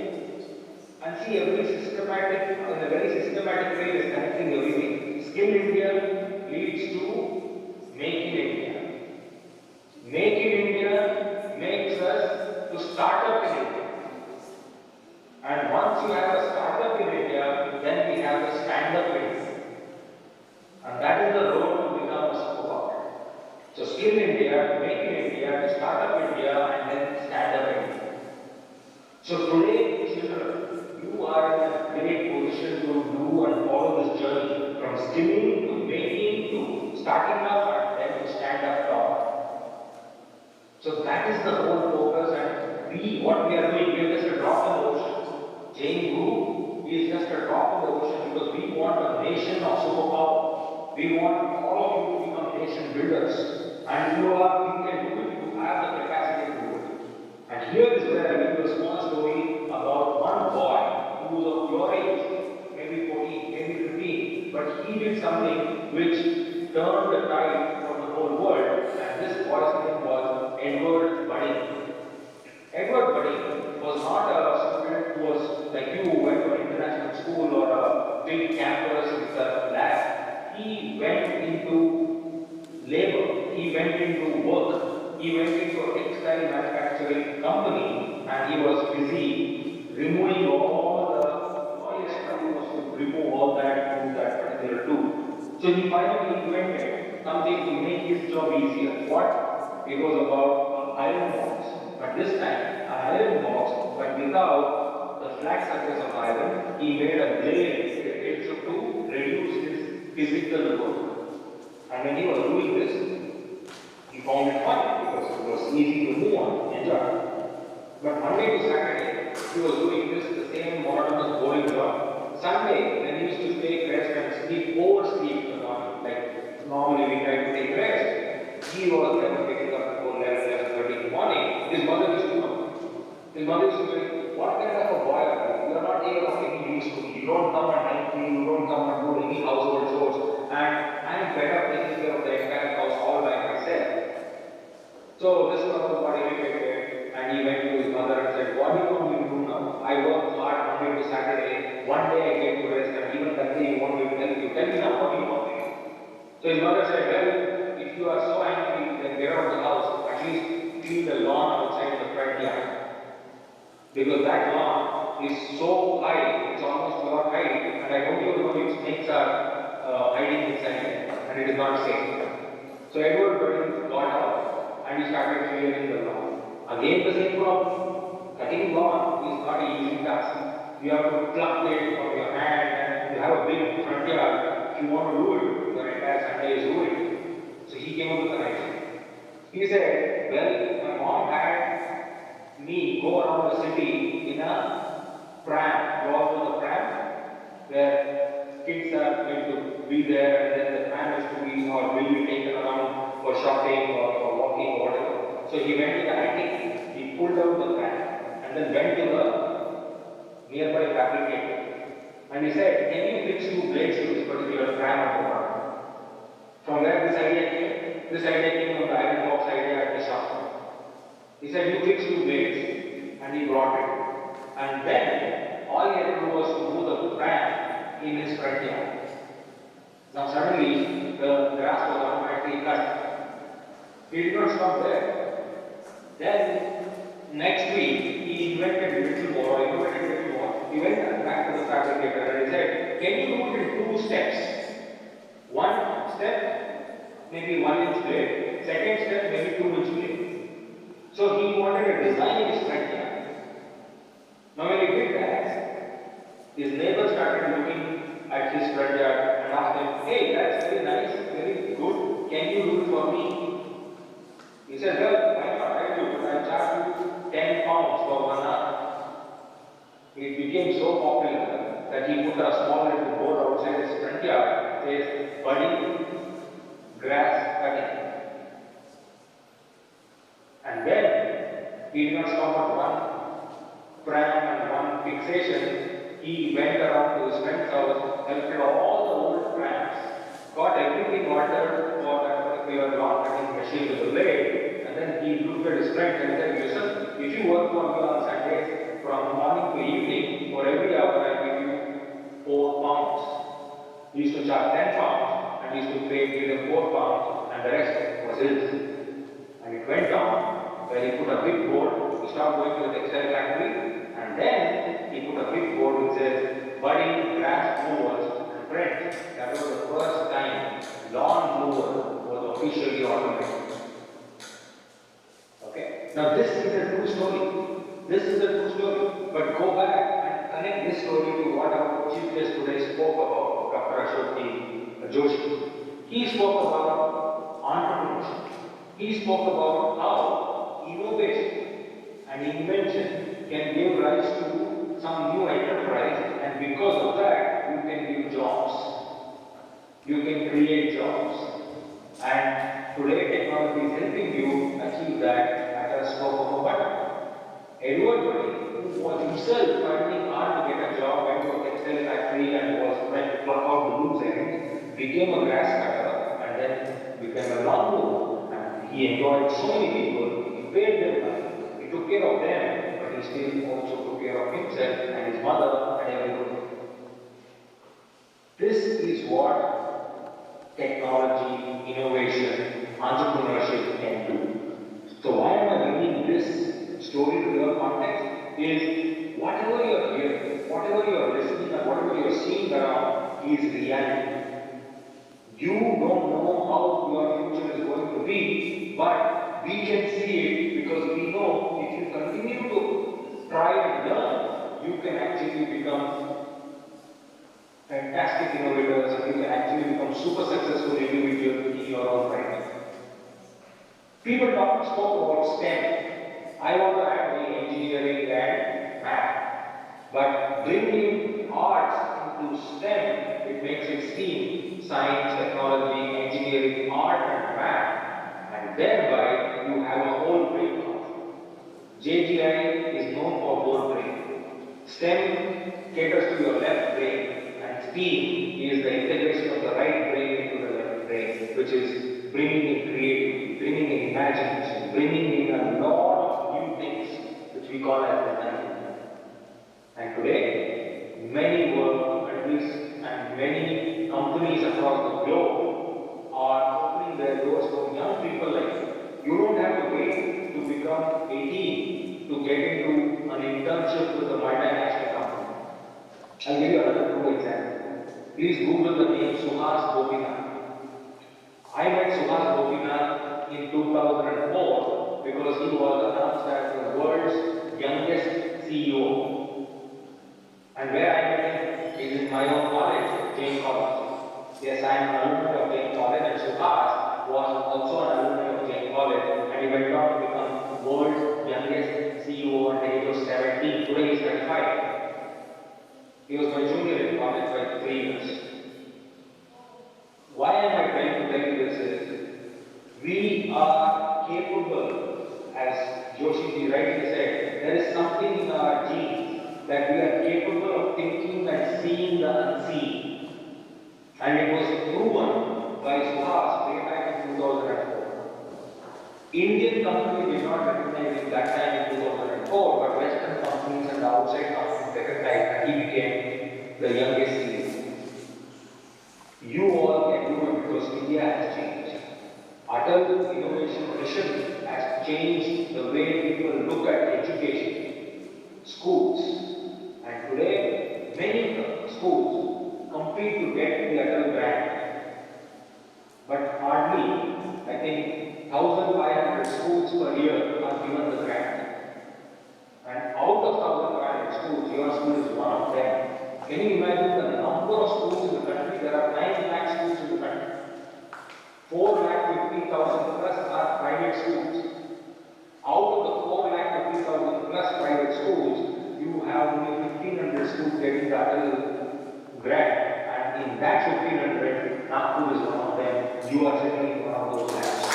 And see, in a very systematic way, it is connecting everything. Skill India leads to Make in India. Make in India makes us to start up in India. And once you have a startup in India, then we have a stand-up in India. And that is the road to become a superpower. So Skill India, Make in India, Startup India, and then Stand Up India. So today, children, you are in a great position to do and follow this journey from skilling to making to starting up and then to stand up top. So that is the whole focus, and what we are doing, we are just a drop in the ocean. Jain Group is just a drop in the ocean because we want a nation of superpower. We want all of you to become nation builders. And you can do it, you have the capacity to do it. And here is where I give you a small story about one boy who was of your age, maybe 14, maybe 15, but he did something which turned the tide for the whole world. And this boy's name was Edward Buddy. Edward Buddy was not a student who was like you, who went to an international school or a big campus with a lab. He went into labor, he went into work, he went into a textile manufacturing company, and he was busy removing all the noise that was to remove all that to that particular tool. So he finally invented something to make his job easier. What? It was about an iron box. But this time, an iron box, but without the flat surface of iron, he made a blade to reduce his physical work. And when he was doing this, he found it fun because it was easy to move on, enjoy. But Monday to Saturday, he was doing this, the same monotonous, boring job. Sunday, when he used to take rest and sleep, oversleep in the morning, like normally we try to take rest, he was never waking up before 11:30 in the morning. His mother used to come. His mother used to say, what kind of a boy are you? You are not able of any use to me. You don't come and help me, you don't come and do any household chores. And I am fed up taking care of the entire house all by myself. So this was what he irritated, and he went to his mother and said, what do you want me to do now? I work hard Monday to Saturday, one day I get to rest, and even that day you want me to help you. Tell me now what do you want me to do? So his mother said, well, if you are so angry, then get out of the house, at least clean the lawn outside the front yard. Because that lawn is so high, it's almost your height, and I don't even know if snakes are hiding inside it, and it is not safe. So Edward Burton got out and he started clearing the lawn. Again the same problem. Cutting lawn is not an easy task. You have to pluck it from your hand, and you have a big front yard. If you want to do it, your entire Sunday is ruined. So he came up with an idea. He said, well, my mom had me go around the city in a pram, go out to the pram, where kids are going to be there, and then the pram is to be or will be taken around for shopping or for walking or whatever. So he went to the attic, he pulled out the pram, and then went to the nearby fabricator. And he said, can you fix two blades to this particular pram at the bottom? From where this idea came? This idea came from the iron box idea at the shop. He said, you fix two blades, and he brought it. And then, all he had to do was to move the pram in his front yard. Now suddenly, the grass was automatically cut. He did not stop there. Then, next week, he invented little more, He went back to the fabricator and he said, can you do it in two steps? One step, maybe 1 inch blade. Second step, maybe 2 inch blade. So he wanted a design in his front yard. Now when he did that, his neighbor started looking at his front yard and asked him, hey, that's very nice, very good, can you do it for me? He said, well, why not? I do it. I charge you 10 pounds for 1 hour. It became so popular that he put a small little board outside his front yard, says, budding grass cutting. And then he did not stop at one pram and one fixation. He went around to his friend's house, collected all the old prams, got everything altered for that particular lawn cutting machine with a blade, and then he looked at his friend and said, listen, if you work for me on Sundays from morning to evening, for every hour I give you 4 pounds. He used to charge 10 pounds and he used to give them 4 pounds and the rest was his. And it went on where he put a big board, he stopped going to the textile factory and then he put a big board which says budding grass mowers and friends. That was the first time lawn mower was officially automated. Okay. Now this is a true story. This is a true story. But go back and connect this story to what our chief guest today spoke about, Dr. Ashok Joshi. He spoke about entrepreneurship. He spoke about how innovation and invention can give rise to some new enterprise, and because of that, you can give jobs. You can create jobs. And today, technology is helping you achieve that at a stroke of a button. Edward Bernays, who was himself finding hard to get a job, went to a textile factory and was trying to pluck out the loose ends, became a grass cutter and then became a lawnmower. And he employed so many people, he paid them money, he took care of them, but he still also took care of himself and his mother and everybody. This is what technology, innovation, entrepreneurship can do. So why am I bringing this story to your context? Is whatever you are hearing, whatever you are listening, and whatever you are seeing around is reality. You don't know how your future is going to be, but we can see it because we know if you continue to try and learn, you can actually become fantastic innovators and you can actually become super successful individuals in your own right. People spoke about STEM. I want to add the engineering and math. But bringing arts into STEM, it makes it STEAM, science, technology, engineering, art and math. And thereby, you have a whole brain concept. JGI is known for whole brain. STEM caters to your left brain, and STEAM is the integration of the right brain into the left brain, which is bringing in creativity, bringing in imagination, bringing in a lot of new things, which we call as design. And today, many world countries and many companies across the globe are opening their doors for young people like you. You don't have to wait to become 18 to get into an internship with a multinational company. I'll give you another true example. Please Google the name Suhas Gopinath. I met Suhas Gopinath in 2004 because he was announced as the world's youngest CEO. And where I met him is in my own college, Jain College. Yes, I am an alumni of Jain College, and Suhas was also an alumni of Jain College, and he went on to become world's youngest CEO at the age of 17. Today he is 35. He was my junior in college by 3 years. Why am I trying to tell you this is, we are capable, as Joshi ji rightly said, there is something in our genes that we are capable of thinking and seeing the unseen. And it was proven by Suhas way back in 2004. Indian companies did not recognize him that time in 2004, but Western companies and outside companies recognized that he became the youngest CEO. You all can do it because India has changed. Atal Innovation Mission has changed the way people look at education, schools, and today many schools compete to get the Atal grant. But hardly, I think, 1,500 schools per year are given the grant. And out of 1,500 schools, your school is one of them. Can you imagine the number of schools in the country? There are 9 lakh schools in the country. 4,50,000 plus are private schools. Out of the 4,50,000 plus private schools, you have only 1,500 schools getting the Atal grant. And in that 1,500, Nagpur is one of them. You are sitting in one of those labs.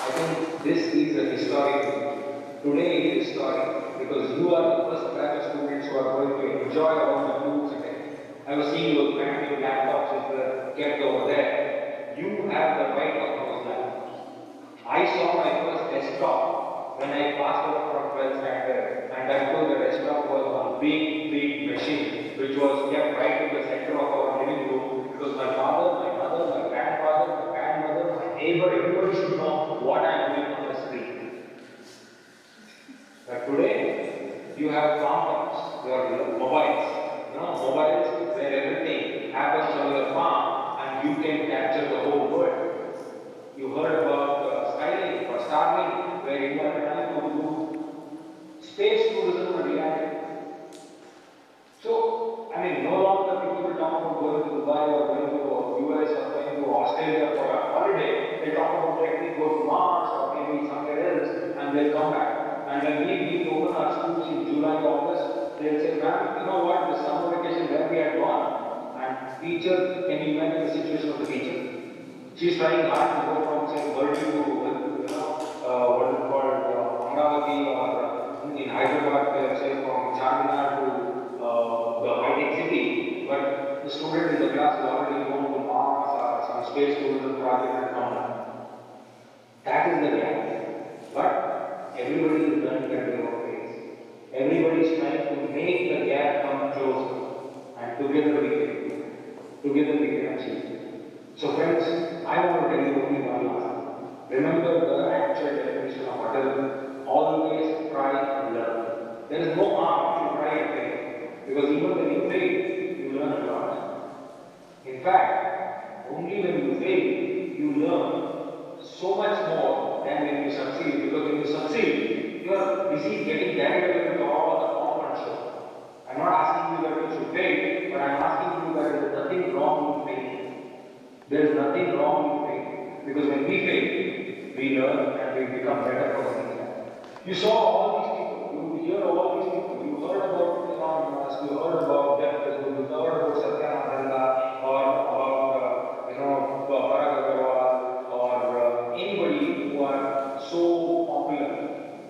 I think this is a historic. Today it is historic because you are the first batch of students who are going to enjoy all the tools today. I was seeing your brand new laptops which were kept over there. You have the right of those laptops. I saw my first desktop when I passed out from 12th standard, and I told the desktop was one big machine which was kept right in the center of our living room, because my father, my mother, my grandfather, my grandmother, my neighbor, everybody should know what I am doing on the screen. But today, you have contacts, your mobiles, mobiles where everything happens on your palm and you can capture the whole world. You heard about Skylink or Starlink, where you are trying to do space tourism and reality. So, no longer people will talk about going to Dubai or going to US or going to Australia for a holiday. They talk about let me go to Mars or maybe somewhere else and they'll come back. And when we open our schools in July, August, they'll say, ma'am, you know what, the summer vacation where we had gone. And teacher, can you imagine the situation of the teacher? She's trying hard to go from say Worli to what is called Amravati or in Hyderabad, say from Charminar to the high-tech city, but the student in the class is already going to Mars or some space tourism project and come down. That is the reality. But everybody is learning at their own pace. Everybody is trying to make the gap come closer, and together we can achieve. So friends, I want to tell you only one last thing. Remember the actual definition of Atal. Always try and learn. There is no harm if you try and fail. Because even when you fail, you learn a lot. In fact, only when you fail, you learn so much more than when you succeed. Because when you succeed, you are busy getting carried away with all the pomp and show. I am not asking you that you should fail, but I am asking you that there is nothing wrong with failing. There is nothing wrong with fail, because when we fail, we learn and we become better for the next time. You saw all these people, you hear all these people, you heard about Elon Musk, you heard about Jeff Bezos, you heard about Satya Nadella, or about Parag Agarwal, or anybody who are so popular.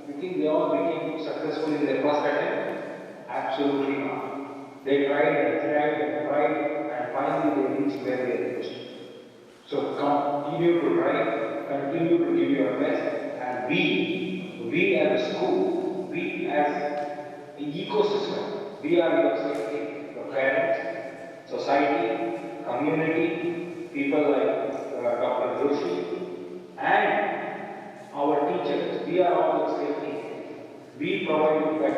You think they all became successful in their first attempt? Absolutely not. They tried and tried, and finally they reached where they reached. So continue to try, continue to give your best, and we as a school, we as an ecosystem, we are your safety, your parents, society, community, people like Dr. Joshi, and our teachers. We are all your safety. We provide you that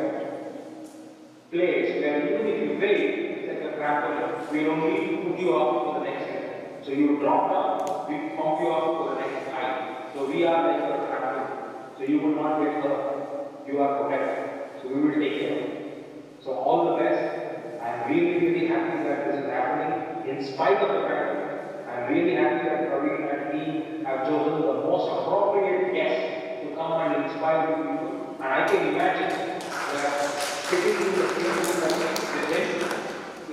place where even if you fail, it's like a trampoline. We only put you up to the next level. So you drop down, we pump you up to the next height. So we are like your trampoline. So you will not get hurt. You are protected. So we will take care of you. So all the best. I am really happy that this is happening in spite of the fact. I am really happy that Praveen and team have chosen the most appropriate guest to come and inspire you people. And I can imagine that sitting in the same room with them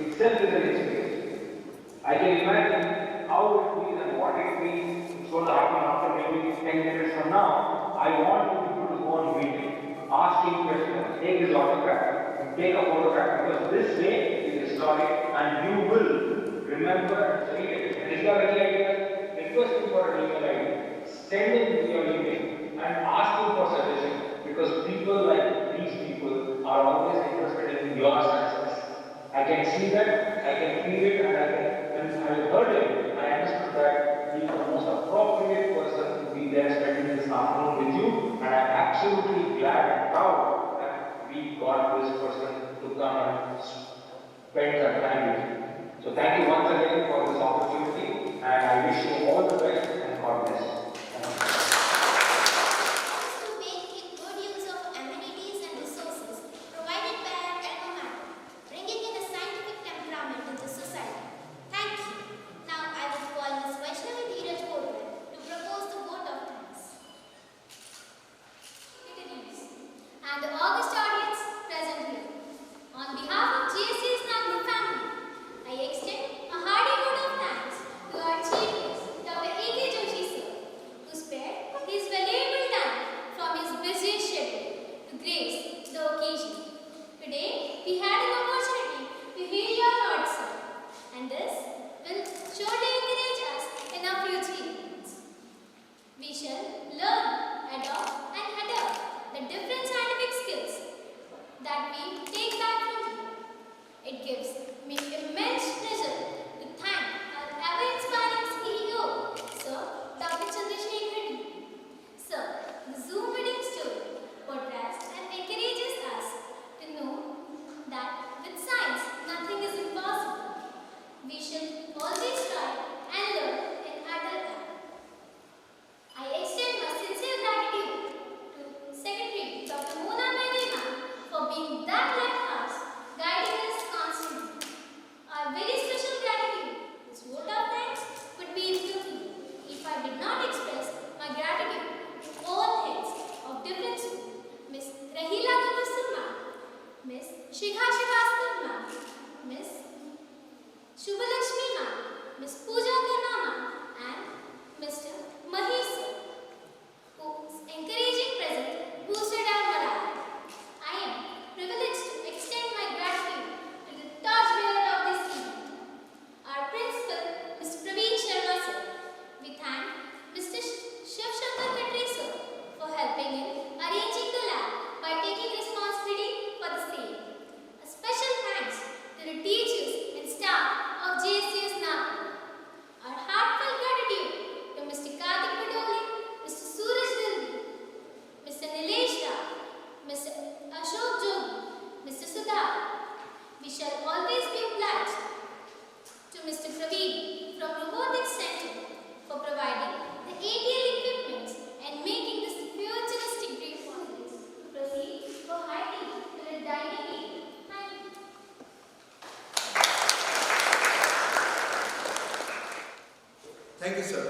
itself is an experience. I can imagine how it means and what it means. It's going to happen after maybe 10 minutes from now. I want people to go and meet him, ask him questions, take his autograph, and take a photograph, because this day is historic and you will remember and read it. And if you have any ideas, request him for an email ID. Send him your email and ask him for suggestions, because people like these people are always interested in your success. I can see that, I can feel it, and when I heard it, I understood that he is the most appropriate person to be there spending this afternoon with you, and I am absolutely glad and proud that we got this person to come and spend some time with you. So thank you once again for this opportunity, and I wish you all the best and God bless. Thank you. To make good use of amenities and resources provided by our alma mater, bringing in a scientific temperament into society. Thank you. Now I would call Ms. Vaishnavi Dheeraj Kodwar to propose the vote of thanks. And the August audience present here. On behalf of GSC's Nagpur family, I extend a hearty vote of thanks to our chief guest, Dr. A.K. Joshi sir, who spared his valuable time from his busy schedule to grace the occasion. Today, we had an opportunity to hear your thoughts, sir, and this will surely encourage us in our future events. We shall learn, adopt, and adopt the Thank you, sir.